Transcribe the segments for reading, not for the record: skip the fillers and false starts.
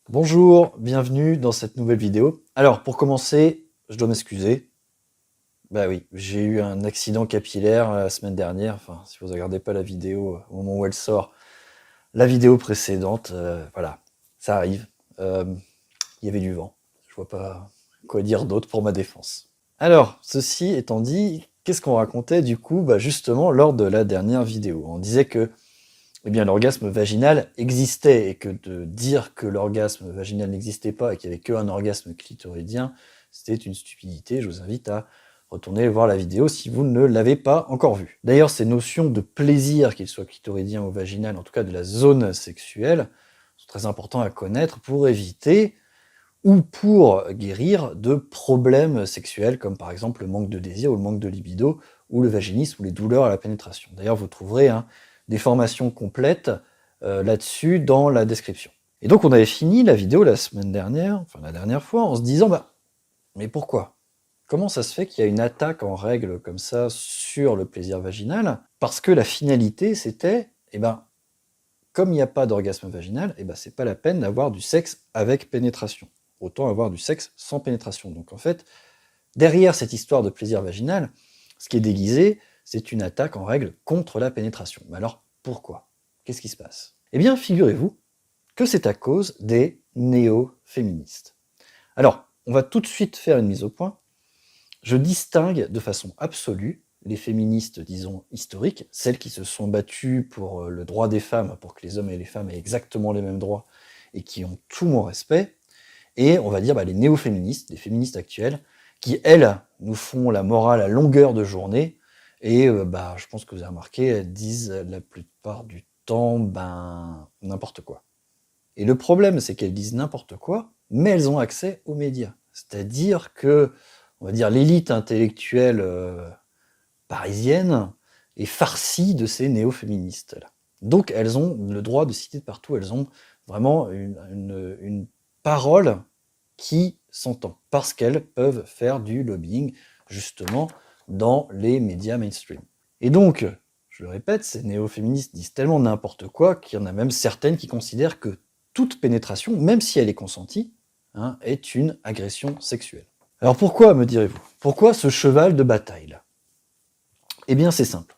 Bonjour, bienvenue dans cette nouvelle vidéo. Alors, pour commencer, je dois m'excuser. Bah oui, j'ai eu un accident capillaire la semaine dernière. Enfin, si vous ne regardez pas la vidéo au moment où elle sort, la vidéo précédente, voilà, ça arrive. Il y avait du vent. Je vois pas quoi dire d'autre pour ma défense. Alors, ceci étant dit, qu'est-ce qu'on racontait du coup? Bah justement, lors de la dernière vidéo, on disait que eh bien, l'orgasme vaginal existait et que de dire que l'orgasme vaginal n'existait pas et qu'il n'y avait qu'un orgasme clitoridien, c'était une stupidité. Je vous invite à retourner voir la vidéo si vous ne l'avez pas encore vue. D'ailleurs, ces notions de plaisir, qu'il soit clitoridien ou vaginal, en tout cas de la zone sexuelle, sont très importantes à connaître pour éviter ou pour guérir de problèmes sexuels comme par exemple le manque de désir ou le manque de libido ou le vaginisme ou les douleurs à la pénétration. D'ailleurs, vous trouverez des formations complètes là-dessus dans la description. Et donc on avait fini la vidéo la semaine dernière, enfin la dernière fois, en se disant mais pourquoi? Comment ça se fait qu'il y a une attaque en règle comme ça sur le plaisir vaginal? Parce que la finalité c'était, comme il n'y a pas d'orgasme vaginal, c'est pas la peine d'avoir du sexe avec pénétration. Autant avoir du sexe sans pénétration. Donc en fait, derrière cette histoire de plaisir vaginal, ce qui est déguisé, c'est une attaque en règle contre la pénétration. Mais alors, pourquoi? Qu'est-ce qui se passe? Eh bien, figurez-vous que c'est à cause des néo-féministes. Alors, on va tout de suite faire une mise au point. Je distingue de façon absolue les féministes, disons, historiques, celles qui se sont battues pour le droit des femmes, pour que les hommes et les femmes aient exactement les mêmes droits, et qui ont tout mon respect, et on va dire les néo-féministes, les féministes actuelles, qui, elles, nous font la morale à longueur de journée, et je pense que vous avez remarqué, elles disent la plupart du temps, n'importe quoi. Et le problème, c'est qu'elles disent n'importe quoi, mais elles ont accès aux médias. C'est-à-dire que, on va dire, l'élite intellectuelle parisienne est farcie de ces néo-féministes-là. Donc elles ont le droit de citer de partout, elles ont vraiment une parole qui s'entend, parce qu'elles peuvent faire du lobbying, justement, dans les médias mainstream. Et donc, je le répète, ces néo-féministes disent tellement n'importe quoi qu'il y en a même certaines qui considèrent que toute pénétration, même si elle est consentie, est une agression sexuelle. Alors pourquoi, me direz-vous? Pourquoi ce cheval de bataille-là? Eh bien c'est simple.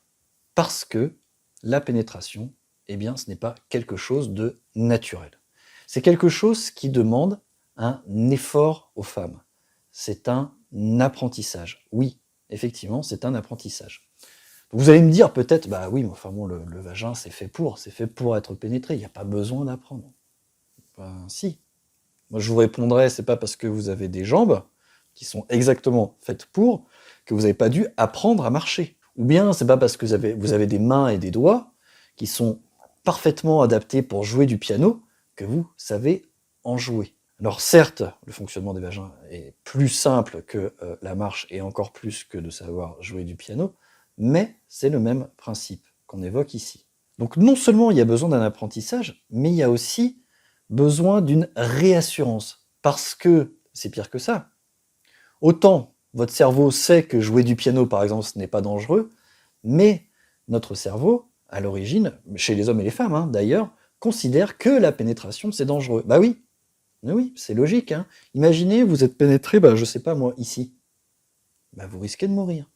Parce que la pénétration, ce n'est pas quelque chose de naturel. C'est quelque chose qui demande un effort aux femmes. C'est un apprentissage. Oui, effectivement, c'est un apprentissage. Vous allez me dire peut-être, oui, mais enfin bon, le vagin, c'est fait pour être pénétré, il n'y a pas besoin d'apprendre. Si. Moi, je vous répondrai, c'est pas parce que vous avez des jambes qui sont exactement faites pour que vous n'avez pas dû apprendre à marcher. Ou bien, c'est pas parce que vous avez des mains et des doigts qui sont parfaitement adaptés pour jouer du piano que vous savez en jouer. Alors certes, le fonctionnement des vagins est plus simple que la marche et encore plus que de savoir jouer du piano, mais c'est le même principe qu'on évoque ici. Donc non seulement il y a besoin d'un apprentissage, mais il y a aussi besoin d'une réassurance, parce que c'est pire que ça. Autant votre cerveau sait que jouer du piano, par exemple, ce n'est pas dangereux, mais notre cerveau, à l'origine, chez les hommes et les femmes d'ailleurs, considère que la pénétration, c'est dangereux. Oui, c'est logique. Imaginez, vous êtes pénétré, je sais pas moi, ici. Vous risquez de mourir.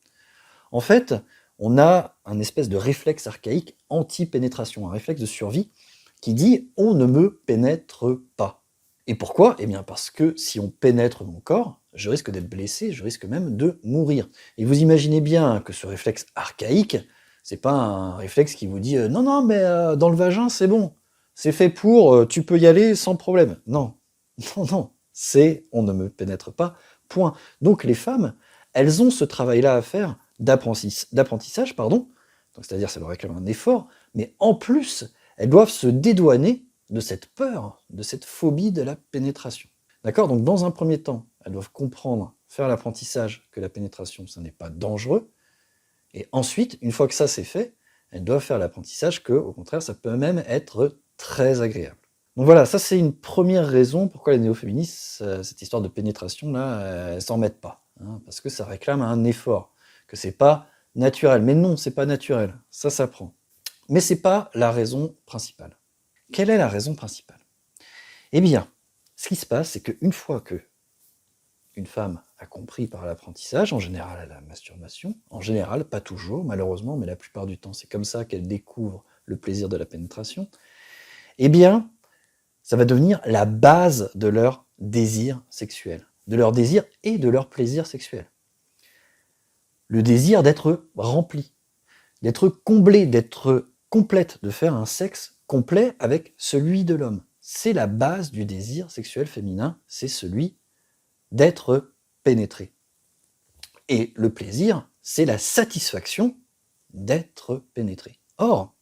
En fait, on a un espèce de réflexe archaïque anti-pénétration, un réflexe de survie qui dit « on ne me pénètre pas ». Et pourquoi? Eh bien parce que si on pénètre mon corps, je risque d'être blessé, je risque même de mourir. Et vous imaginez bien que ce réflexe archaïque, c'est pas un réflexe qui vous dit « non, non, mais dans le vagin, c'est bon, c'est fait pour, tu peux y aller sans problème ». Non, non, non, c'est « on ne me pénètre pas », point. Donc les femmes, elles ont ce travail-là à faire d'apprentissage, c'est-à-dire ça leur réclame un effort, mais en plus, elles doivent se dédouaner de cette peur, de cette phobie de la pénétration. D'accord? Donc dans un premier temps, elles doivent comprendre, faire l'apprentissage que la pénétration, ça n'est pas dangereux, et ensuite, une fois que ça c'est fait, elles doivent faire l'apprentissage que, au contraire, ça peut même être très agréable. Donc voilà, ça c'est une première raison pourquoi les néo-féministes, cette histoire de pénétration-là, elles s'en mettent pas. Parce que ça réclame un effort, que c'est pas naturel. Mais non, c'est pas naturel, ça s'apprend. Mais c'est pas la raison principale. Quelle est la raison principale? Eh bien, Ce qui se passe, c'est qu'une fois que une femme a compris par l'apprentissage, en général à la masturbation, en général, pas toujours malheureusement, mais la plupart du temps, c'est comme ça qu'elle découvre le plaisir de la pénétration, eh bien, ça va devenir la base de leur désir sexuel, de leur désir et de leur plaisir sexuel. Le désir d'être rempli, d'être comblé, d'être complète, de faire un sexe complet avec celui de l'homme. C'est la base du désir sexuel féminin, c'est celui d'être pénétré. Et le plaisir, c'est la satisfaction d'être pénétré. Or,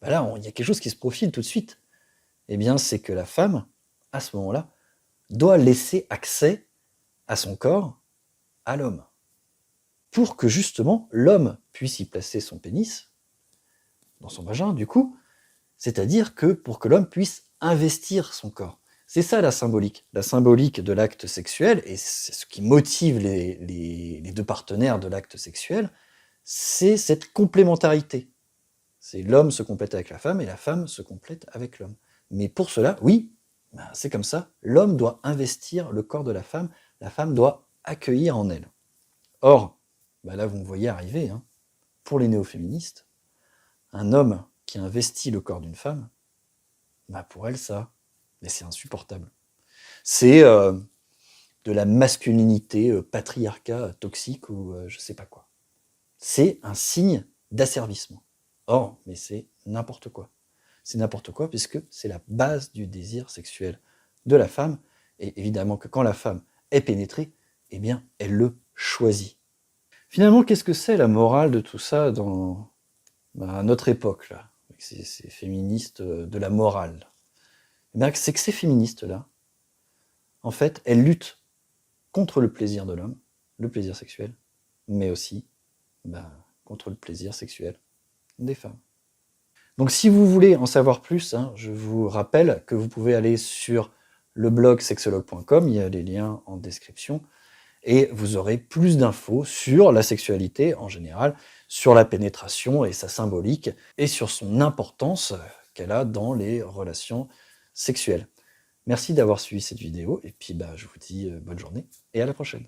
ben là, il y a quelque chose qui se profile tout de suite. Eh bien, c'est que la femme, à ce moment-là, doit laisser accès à son corps à l'homme. Pour que justement, l'homme puisse y placer son pénis, dans son vagin du coup, c'est-à-dire que pour que l'homme puisse investir son corps. C'est ça la symbolique de l'acte sexuel, et c'est ce qui motive les deux partenaires de l'acte sexuel, c'est cette complémentarité. C'est l'homme se complète avec la femme et la femme se complète avec l'homme. Mais pour cela, oui, c'est comme ça, l'homme doit investir le corps de la femme doit accueillir en elle. Or, là vous me voyez arriver, hein, pour les néo-féministes, un homme qui investit le corps d'une femme, pour elle ça, mais c'est insupportable. C'est de la masculinité, patriarcat toxique ou je sais pas quoi. C'est un signe d'asservissement. Or, mais c'est n'importe quoi. C'est n'importe quoi puisque c'est la base du désir sexuel de la femme, et évidemment que quand la femme est pénétrée, eh bien, elle le choisit. Finalement, qu'est-ce que c'est la morale de tout ça dans notre époque, là, avec ces féministes de la morale? C'est que ces féministes-là, en fait, elles luttent contre le plaisir de l'homme, le plaisir sexuel, mais aussi contre le plaisir sexuel des femmes. Donc si vous voulez en savoir plus, je vous rappelle que vous pouvez aller sur le blog sexologue.com, il y a les liens en description, et vous aurez plus d'infos sur la sexualité en général, sur la pénétration et sa symbolique, et sur son importance qu'elle a dans les relations sexuelles. Merci d'avoir suivi cette vidéo, et puis je vous dis bonne journée, et à la prochaine.